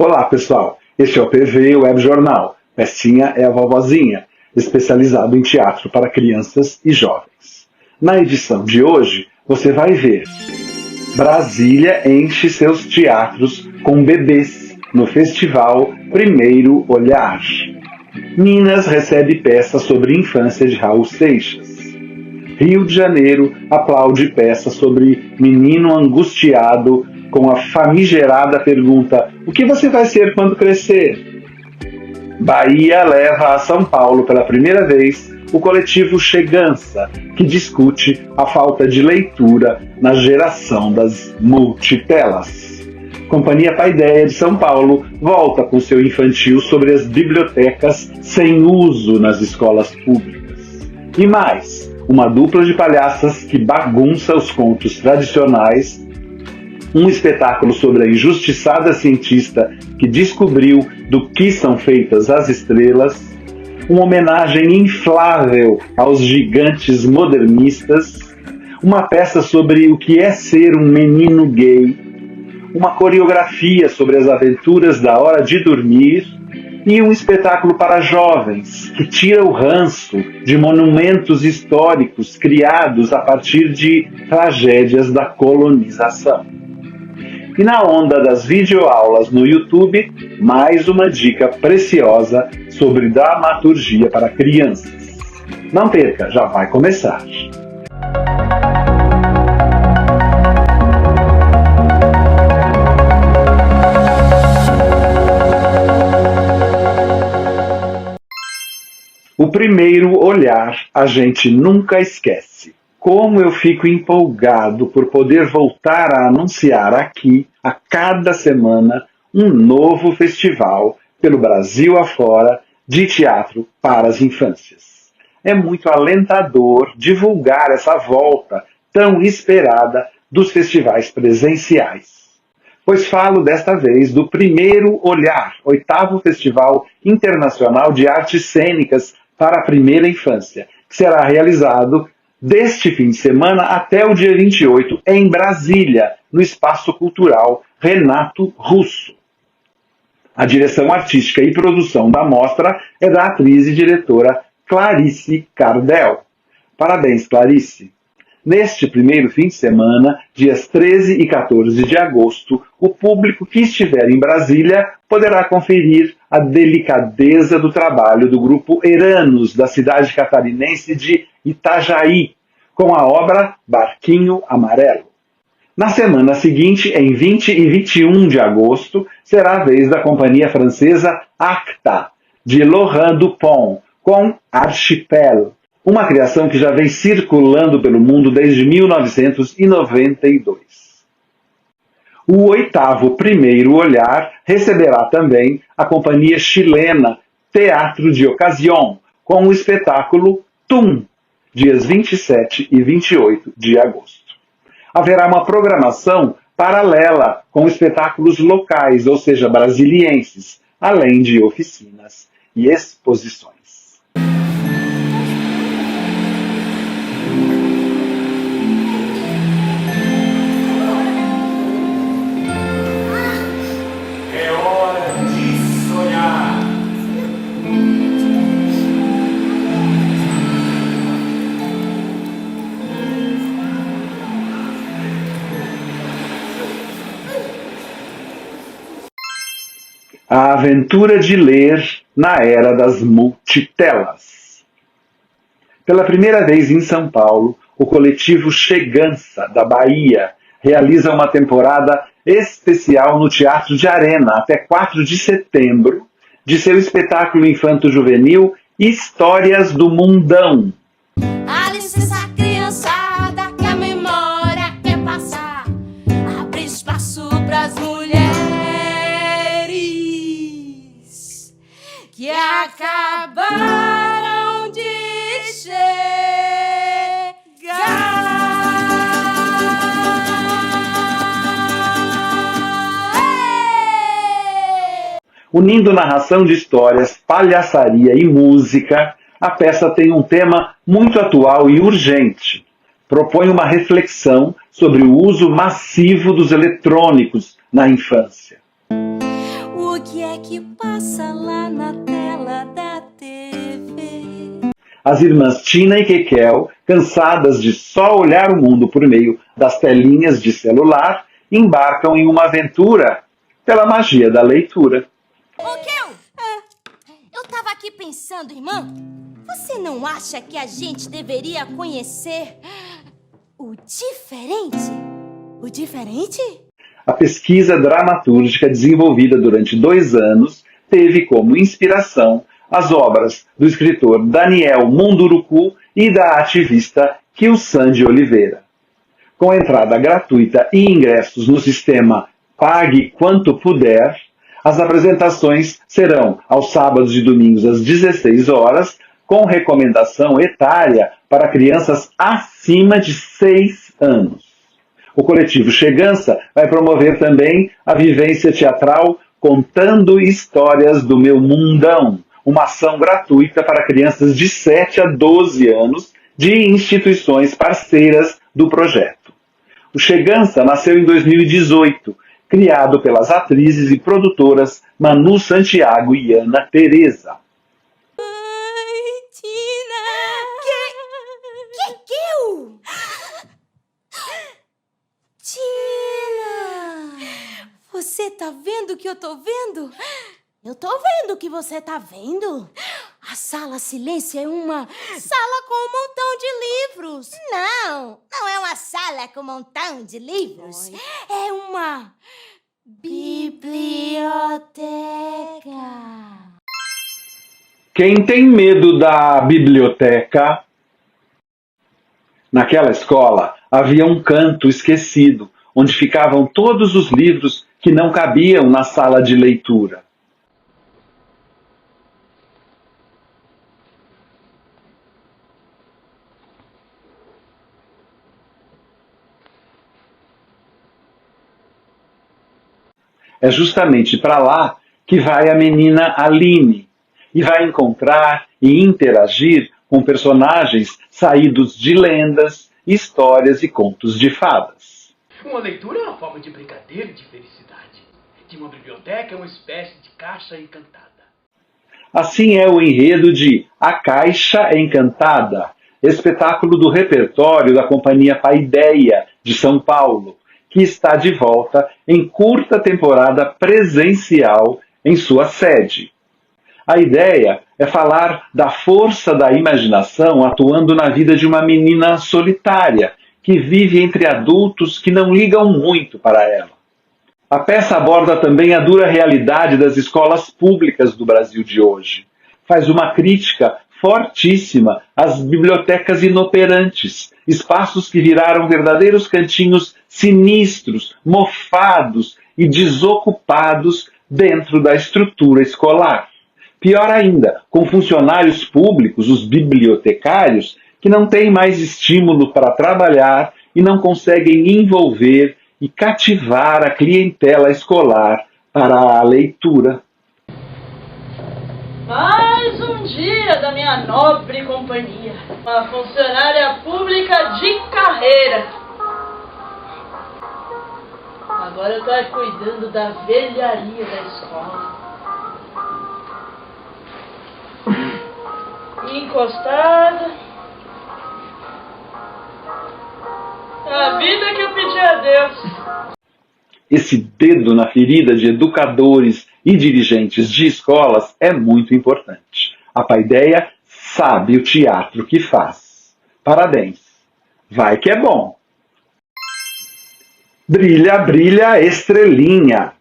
Olá, pessoal. Este é o PV Web Jornal. Pestinha é a vovozinha, especializado em teatro para crianças e jovens. Na edição de hoje, você vai ver: Brasília enche seus teatros com bebês no festival Primeiro Olhar. Minas recebe peça sobre infância de Raul Seixas. Rio de Janeiro aplaude peça sobre menino angustiado com a famigerada pergunta: o que você vai ser quando crescer? Bahia leva a São Paulo pela primeira vez o coletivo Chegança, que discute a falta de leitura na geração das multitelas. Companhia Paideia de São Paulo volta com seu infantil sobre as bibliotecas sem uso nas escolas públicas. E mais, uma dupla de palhaças que bagunça os contos tradicionais, um espetáculo sobre a injustiçada cientista que descobriu do que são feitas as estrelas, uma homenagem inflável aos gigantes modernistas, uma peça sobre o que é ser um menino gay, uma coreografia sobre as aventuras da hora de dormir e um espetáculo para jovens que tira o ranço de monumentos históricos criados a partir de tragédias da colonização. E na onda das videoaulas no YouTube, mais uma dica preciosa sobre dramaturgia para crianças. Não perca, já vai começar! O primeiro olhar a gente nunca esquece. Como eu fico empolgado por poder voltar a anunciar aqui, a cada semana, um novo festival pelo Brasil afora de teatro para as infâncias. É muito alentador divulgar essa volta tão esperada dos festivais presenciais. Pois falo desta vez do Primeiro Olhar, 8º Festival Internacional de Artes Cênicas para a Primeira Infância, que será realizado deste fim de semana até o dia 28, em Brasília, no Espaço Cultural Renato Russo. A direção artística e produção da mostra é da atriz e diretora Clarice Cardel. Parabéns, Clarice! Neste primeiro fim de semana, dias 13 e 14 de agosto, o público que estiver em Brasília poderá conferir a delicadeza do trabalho do grupo Eranos, da cidade catarinense de Itajaí, com a obra Barquinho Amarelo. Na semana seguinte, em 20 e 21 de agosto, será a vez da companhia francesa Acta, de Laurent Dupont, com Archipel, uma criação que já vem circulando pelo mundo desde 1992. O 8º Primeiro Olhar receberá também a companhia chilena Teatro de Ocasión, com o espetáculo Tum, dias 27 e 28 de agosto. Haverá uma programação paralela com espetáculos locais, ou seja, brasilienses, além de oficinas e exposições. A aventura de ler na era das multitelas. Pela primeira vez em São Paulo, o coletivo Chegança, da Bahia, realiza uma temporada especial no Teatro de Arena, até 4 de setembro, de seu espetáculo infanto-juvenil Histórias do Mundão. A licença, criançada, que a memória quer passar. Abre espaço pras mulheres que acabaram de chegar. Unindo narração de histórias, palhaçaria e música, a peça tem um tema muito atual e urgente. Propõe uma reflexão sobre o uso massivo dos eletrônicos na infância. O O que é que passa lá na tela da TV? As irmãs Tina e Kekel, cansadas de só olhar o mundo por meio das telinhas de celular, embarcam em uma aventura pela magia da leitura. Ô, Kel! Eu tava aqui pensando, irmã. Você não acha que a gente deveria conhecer o diferente? O diferente? A pesquisa dramatúrgica desenvolvida durante 2 anos teve como inspiração as obras do escritor Daniel Munduruku e da ativista Kilsan de Oliveira. Com entrada gratuita e ingressos no sistema Pague Quanto Puder, as apresentações serão aos sábados e domingos às 16 horas, com recomendação etária para crianças acima de 6 anos. O coletivo Chegança vai promover também a vivência teatral Contando Histórias do Meu Mundão, uma ação gratuita para crianças de 7 a 12 anos de instituições parceiras do projeto. O Chegança nasceu em 2018, criado pelas atrizes e produtoras Manu Santiago e Ana Teresa. Ai, Tina! Que? Tina! Você tá vendo o que eu tô vendo? Eu tô vendo o que você tá vendo. A Sala Silêncio é uma sala com um montão de livros. Não é uma sala com um montão de livros. É uma biblioteca. Quem tem medo da biblioteca? Naquela escola havia um canto esquecido, onde ficavam todos os livros que não cabiam na sala de leitura. É justamente para lá que vai a menina Aline e vai encontrar e interagir com personagens saídos de lendas, histórias e contos de fadas. Uma leitura é uma forma de brincadeira e de felicidade. De uma biblioteca é uma espécie de caixa encantada. Assim é o enredo de A Caixa Encantada, espetáculo do repertório da Companhia Paideia de São Paulo, que está de volta em curta temporada presencial em sua sede. A ideia é falar da força da imaginação atuando na vida de uma menina solitária, que vive entre adultos que não ligam muito para ela. A peça aborda também a dura realidade das escolas públicas do Brasil de hoje. Faz uma crítica fortíssima às bibliotecas inoperantes, espaços que viraram verdadeiros cantinhos sinistros, mofados e desocupados dentro da estrutura escolar. Pior ainda, com funcionários públicos, os bibliotecários, que não têm mais estímulo para trabalhar e não conseguem envolver e cativar a clientela escolar para a leitura. Mais um dia da minha nobre companhia. Uma funcionária pública de carreira. Agora eu tô cuidando da velharia da escola. Encostada. A vida que eu pedi a Deus. Esse dedo na ferida de educadores e dirigentes de escolas é muito importante. A Paideia sabe o teatro que faz. Parabéns. Vai que é bom. Brilha, brilha, estrelinha.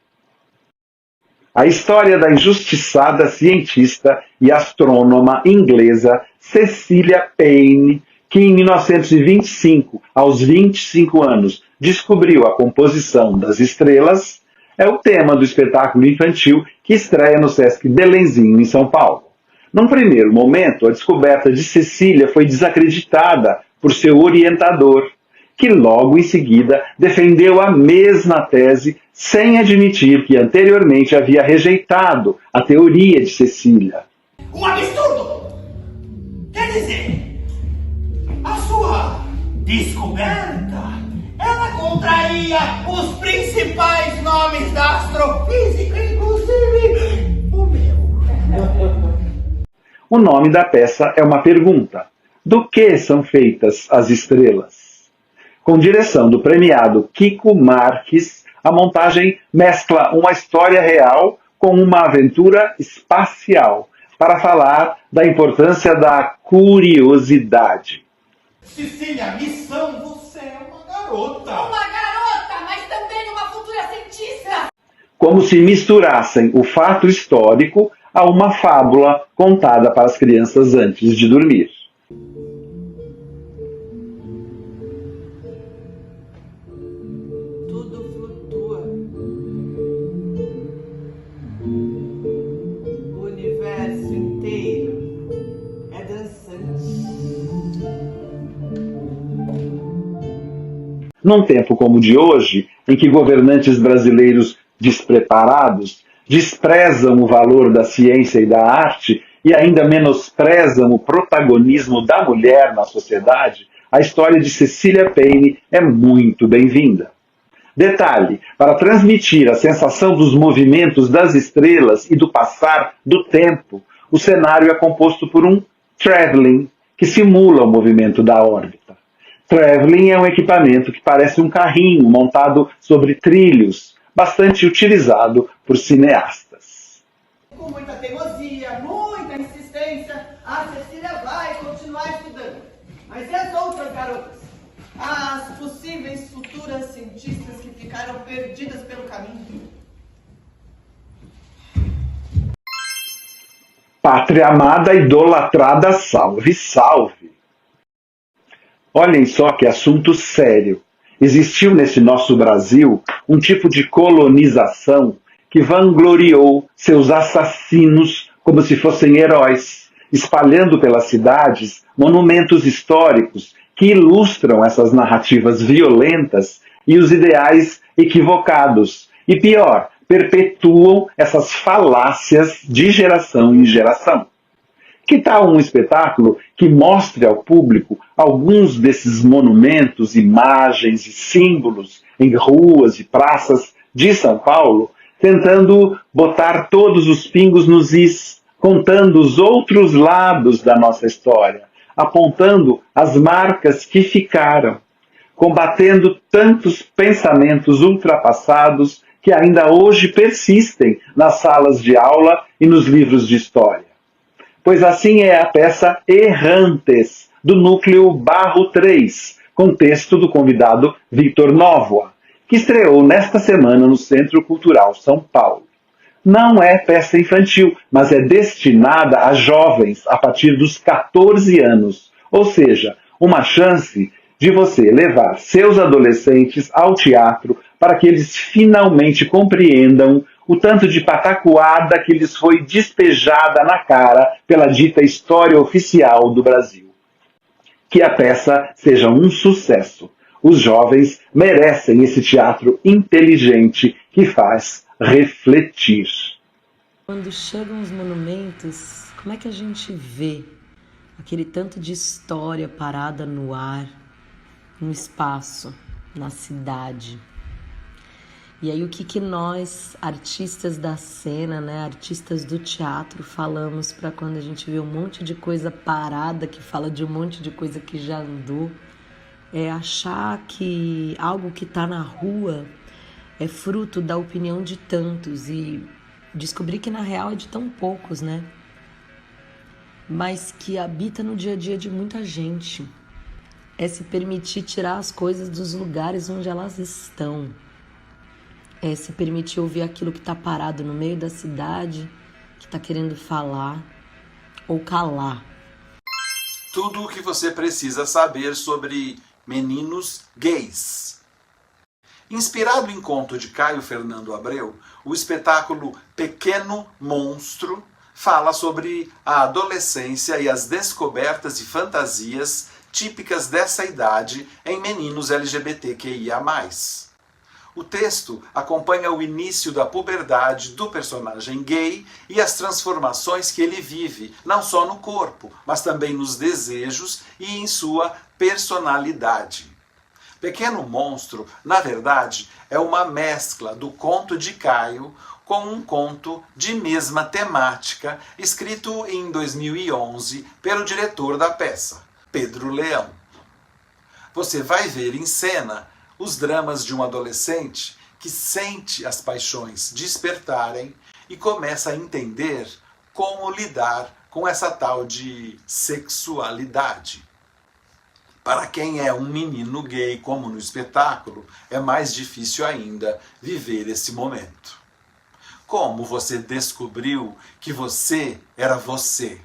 A história da injustiçada cientista e astrônoma inglesa Cecilia Payne, que em 1925, aos 25 anos, descobriu a composição das estrelas, é o tema do espetáculo infantil que estreia no Sesc Belenzinho, em São Paulo. Num primeiro momento, a descoberta de Cecília foi desacreditada por seu orientador, que logo em seguida defendeu a mesma tese sem admitir que anteriormente havia rejeitado a teoria de Cecília. Um absurdo! Quer dizer, a sua descoberta, ela contraria os principais nomes da astrofísica, inclusive O nome da peça é uma pergunta: do que são feitas as estrelas? Com direção do premiado Kiko Marques, a montagem mescla uma história real com uma aventura espacial, para falar da importância da curiosidade. Cecília, missão, você é uma garota. Uma garota, mas também uma futura cientista. Como se misturassem o fato histórico a uma fábula contada para as crianças antes de dormir. Tudo flutua. O universo inteiro é dançante. Num tempo como o de hoje, em que governantes brasileiros despreparados desprezam o valor da ciência e da arte e ainda menosprezam o protagonismo da mulher na sociedade, a história de Cecília Payne é muito bem-vinda. Detalhe, para transmitir a sensação dos movimentos das estrelas e do passar do tempo, o cenário é composto por um travelling, que simula o movimento da órbita. Travelling é um equipamento que parece um carrinho montado sobre trilhos, bastante utilizado por cineastas. Com muita teimosia, muita insistência, a Cecília vai continuar estudando. Mas e as outras garotas? As possíveis futuras cientistas que ficaram perdidas pelo caminho? Pátria amada, idolatrada, salve, salve! Olhem só que assunto sério. Existiu nesse nosso Brasil um tipo de colonização que vangloriou seus assassinos como se fossem heróis, espalhando pelas cidades monumentos históricos que ilustram essas narrativas violentas e os ideais equivocados. E pior, perpetuam essas falácias de geração em geração. Que tal um espetáculo que mostre ao público alguns desses monumentos, imagens e símbolos em ruas e praças de São Paulo, tentando botar todos os pingos nos is, contando os outros lados da nossa história, apontando as marcas que ficaram, combatendo tantos pensamentos ultrapassados que ainda hoje persistem nas salas de aula e nos livros de história. Pois assim é a peça Errantes, do núcleo Barro 3, com texto do convidado Victor Novoa, que estreou nesta semana no Centro Cultural São Paulo. Não é peça infantil, mas é destinada a jovens a partir dos 14 anos, ou seja, uma chance de você levar seus adolescentes ao teatro para que eles finalmente compreendam o tanto de patacoada que lhes foi despejada na cara pela dita história oficial do Brasil. Que a peça seja um sucesso. Os jovens merecem esse teatro inteligente que faz refletir. Quando chegam os monumentos, como é que a gente vê aquele tanto de história parada no ar, no espaço, na cidade? E aí o que nós, artistas da cena, né, artistas do teatro, falamos para quando a gente vê um monte de coisa parada, que fala de um monte de coisa que já andou, é achar que algo que está na rua é fruto da opinião de tantos e descobrir que na real é de tão poucos, né? Mas que habita no dia a dia de muita gente. É se permitir tirar as coisas dos lugares onde elas estão. É se permitir ouvir aquilo que está parado no meio da cidade, que está querendo falar ou calar. Tudo o que você precisa saber sobre meninos gays. Inspirado em conto de Caio Fernando Abreu, o espetáculo Pequeno Monstro fala sobre a adolescência e as descobertas e fantasias típicas dessa idade em meninos LGBTQIA+. O texto acompanha o início da puberdade do personagem gay e as transformações que ele vive, não só no corpo, mas também nos desejos e em sua personalidade. Pequeno Monstro, na verdade, é uma mescla do conto de Caio com um conto de mesma temática, escrito em 2011 pelo diretor da peça, Pedro Leão. Você vai ver em cena os dramas de um adolescente que sente as paixões despertarem e começa a entender como lidar com essa tal de sexualidade. Para quem é um menino gay, como no espetáculo, é mais difícil ainda viver esse momento. Como você descobriu que você era você?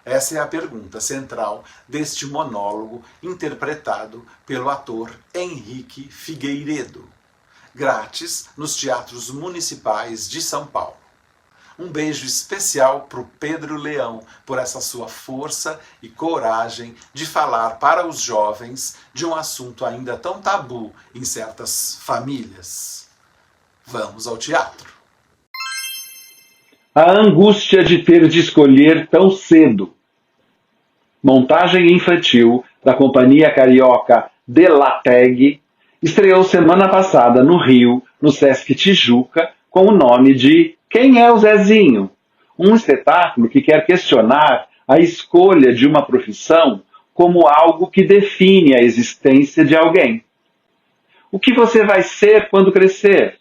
Essa é a pergunta central deste monólogo interpretado pelo ator Henrique Figueiredo, grátis nos teatros municipais de São Paulo. Um beijo especial para o Pedro Leão por essa sua força e coragem de falar para os jovens de um assunto ainda tão tabu em certas famílias. Vamos ao teatro. A angústia de ter de escolher tão cedo. Montagem infantil da companhia carioca Delateg estreou semana passada no Rio, no Sesc Tijuca, com o nome de Quem é o Zezinho? Um espetáculo que quer questionar a escolha de uma profissão como algo que define a existência de alguém. O que você vai ser quando crescer?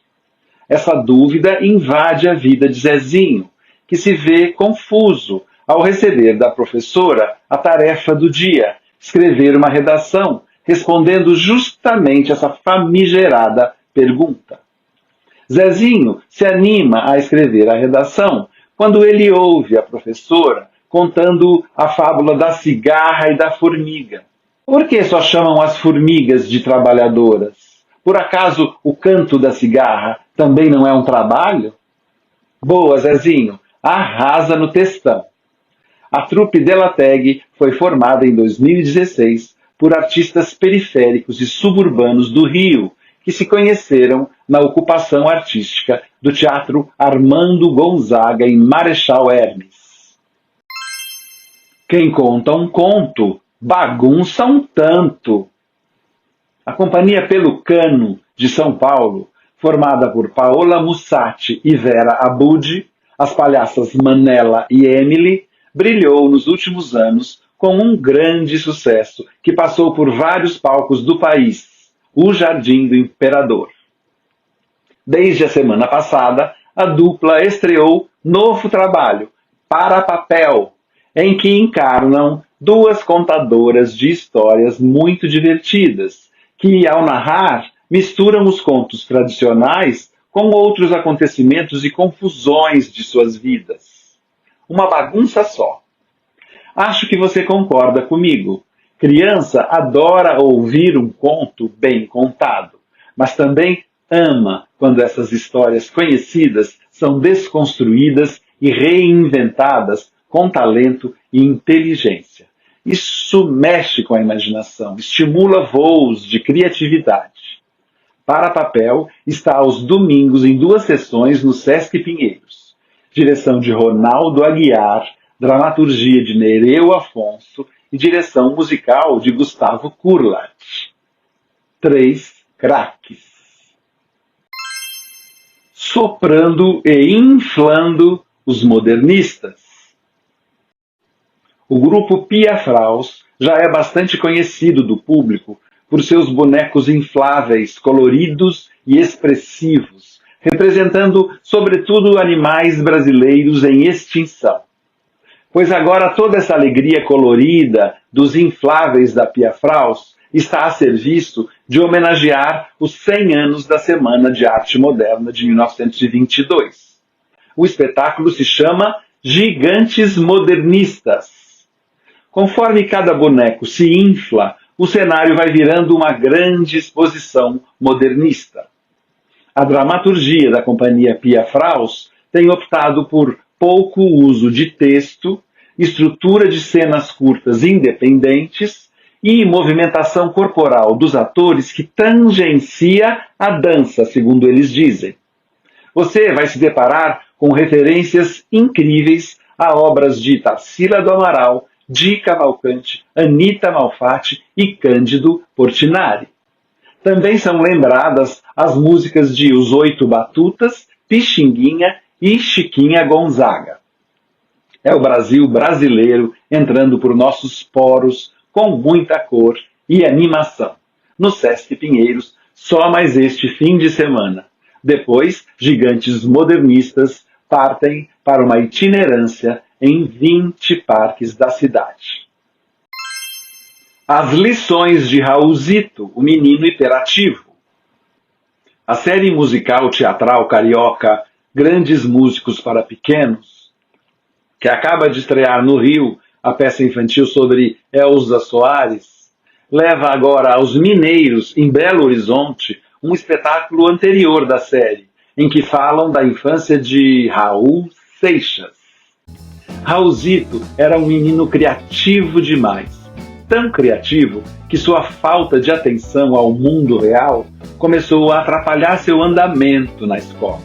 Essa dúvida invade a vida de Zezinho, que se vê confuso ao receber da professora a tarefa do dia, escrever uma redação, respondendo justamente essa famigerada pergunta. Zezinho se anima a escrever a redação quando ele ouve a professora contando a fábula da cigarra e da formiga. Por que só chamam as formigas de trabalhadoras? Por acaso o canto da cigarra também não é um trabalho? Boa, Zezinho, arrasa no textão. A trupe Delateg foi formada em 2016 por artistas periféricos e suburbanos do Rio, que se conheceram na ocupação artística do Teatro Armando Gonzaga em Marechal Hermes. Quem conta um conto, bagunça um tanto. A Companhia Pelucano, de São Paulo, formada por Paola Mussatti e Vera Abud, as palhaças Manela e Emily, brilhou nos últimos anos com um grande sucesso que passou por vários palcos do país, o Jardim do Imperador. Desde a semana passada, a dupla estreou novo trabalho, Para Papel, em que encarnam duas contadoras de histórias muito divertidas, que, ao narrar, misturam os contos tradicionais com outros acontecimentos e confusões de suas vidas. Uma bagunça só. Acho que você concorda comigo. Criança adora ouvir um conto bem contado, mas também ama quando essas histórias conhecidas são desconstruídas e reinventadas com talento e inteligência. Isso mexe com a imaginação, estimula voos de criatividade. Para Papel está aos domingos em 2 sessões no Sesc Pinheiros. Direção de Ronaldo Aguiar, dramaturgia de Nereu Afonso e direção musical de Gustavo Kurlat. 3 craques. Soprando e inflando os modernistas. O grupo Pia Fraus já é bastante conhecido do público por seus bonecos infláveis, coloridos e expressivos, representando sobretudo animais brasileiros em extinção. Pois agora toda essa alegria colorida dos infláveis da Pia Fraus está a serviço de homenagear os 100 anos da Semana de Arte Moderna de 1922. O espetáculo se chama Gigantes Modernistas. Conforme cada boneco se infla, o cenário vai virando uma grande exposição modernista. A dramaturgia da companhia Pia Fraus tem optado por pouco uso de texto, estrutura de cenas curtas independentes e movimentação corporal dos atores que tangencia a dança, segundo eles dizem. Você vai se deparar com referências incríveis a obras de Tarsila do Amaral, Di Cavalcante, Anita Malfatti e Cândido Portinari. Também são lembradas as músicas de Os Oito Batutas, Pixinguinha e Chiquinha Gonzaga. É o Brasil brasileiro entrando por nossos poros com muita cor e animação. No Sesc Pinheiros, só mais este fim de semana. Depois, gigantes modernistas partem para uma itinerância em 20 parques da cidade. As lições de Raulzito, o menino hiperativo. A série musical teatral carioca Grandes Músicos para Pequenos, que acaba de estrear no Rio a peça infantil sobre Elza Soares, leva agora aos mineiros, em Belo Horizonte, um espetáculo anterior da série, em que falam da infância de Raul Seixas. Raulzito era um menino criativo demais, tão criativo que sua falta de atenção ao mundo real começou a atrapalhar seu andamento na escola.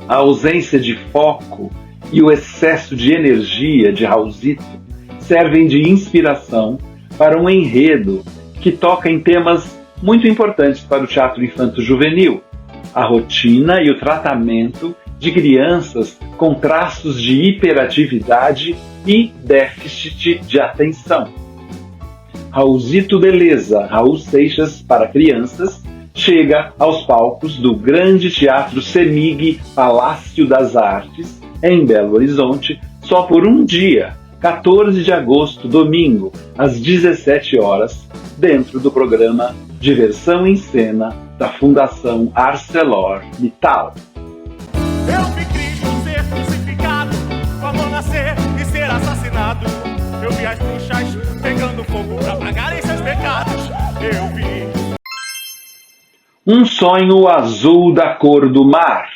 A ausência de foco e o excesso de energia de Raulzito servem de inspiração para um enredo que toca em temas muito importantes para o teatro infanto-juvenil: a rotina e o tratamento de crianças com traços de hiperatividade e déficit de atenção. Raulzito Beleza, Raul Seixas para crianças, chega aos palcos do Grande Teatro Semig Palácio das Artes, em Belo Horizonte, só por um dia, 14 de agosto, domingo, às 17 horas, dentro do programa Diversão em Cena da Fundação ArcelorMittal. Eu vi Cristo ser crucificado, com amor nascer e ser assassinado. Eu vi as bruxas pegando fogo pra pagarem seus pecados. Eu vi Um sonho azul da cor do mar.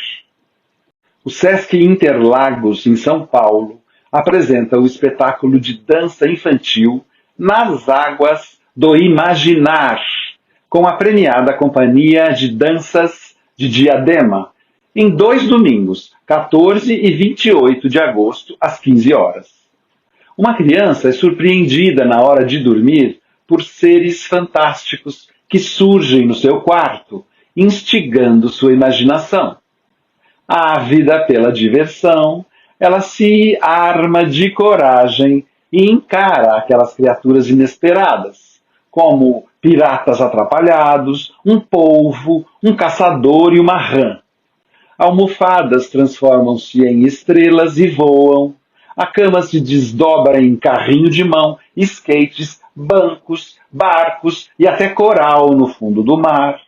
O Sesc Interlagos, em São Paulo, apresenta o espetáculo de dança infantil Nas Águas do Imaginar, com a premiada Companhia de Danças de Diadema, em 2 domingos, 14 e 28 de agosto, às 15 horas. Uma criança é surpreendida na hora de dormir por seres fantásticos que surgem no seu quarto, instigando sua imaginação. Ávida pela diversão, ela se arma de coragem e encara aquelas criaturas inesperadas, como piratas atrapalhados, um polvo, um caçador e uma rã. Almofadas transformam-se em estrelas e voam. A cama se desdobra em carrinho de mão, skates, bancos, barcos e até coral no fundo do mar.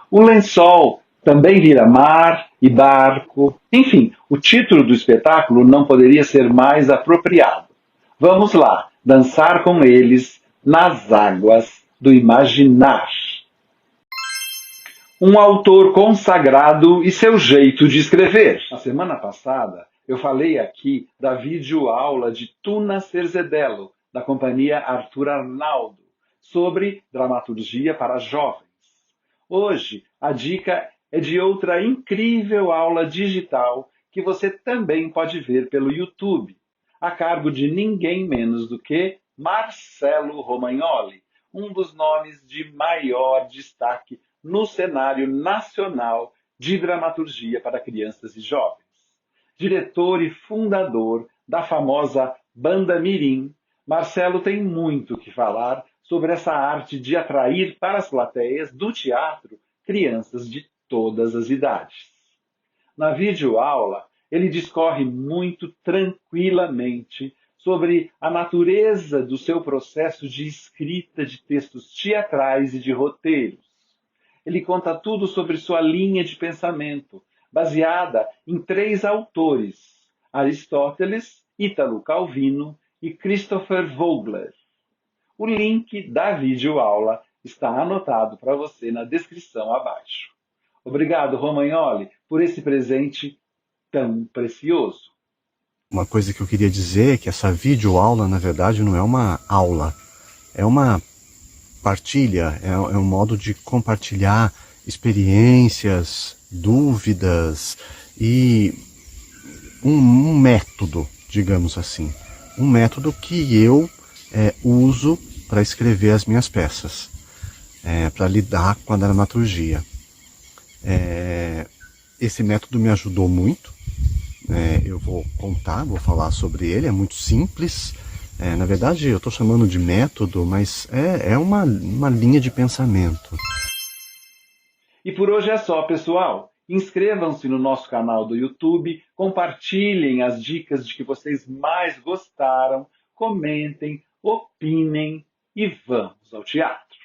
O lençol também vira mar e barco. Enfim, o título do espetáculo não poderia ser mais apropriado. Vamos lá, dançar com eles nas águas do imaginar. Um autor consagrado e seu jeito de escrever. Na semana passada, eu falei aqui da videoaula de Tuna Serzedello, da companhia Arthur Arnaldo, sobre dramaturgia para jovens. Hoje, a dica é de outra incrível aula digital que você também pode ver pelo YouTube, a cargo de ninguém menos do que Marcelo Romagnoli, um dos nomes de maior destaque no cenário nacional de dramaturgia para crianças e jovens. Diretor e fundador da famosa Banda Mirim, Marcelo tem muito que falar sobre essa arte de atrair para as plateias do teatro crianças de todas as idades. Na videoaula, ele discorre muito tranquilamente sobre a natureza do seu processo de escrita de textos teatrais e de roteiros. Ele conta tudo sobre sua linha de pensamento, baseada em 3 autores: Aristóteles, Ítalo Calvino e Christopher Vogler. O link da videoaula está anotado para você na descrição abaixo. Obrigado, Romagnoli, por esse presente tão precioso. Uma coisa que eu queria dizer é que essa videoaula, na verdade, não é uma aula. É uma partilha, é um modo de compartilhar experiências, dúvidas e um método, digamos assim. Um método que eu uso para escrever as minhas peças. para lidar com a dramaturgia. Esse método me ajudou muito. Eu vou falar sobre ele, é muito simples. Na verdade, eu estou chamando de método, mas é uma linha de pensamento. E por hoje é só, pessoal. Inscrevam-se no nosso canal do YouTube, compartilhem as dicas de que vocês mais gostaram, comentem, opinem e vamos ao teatro.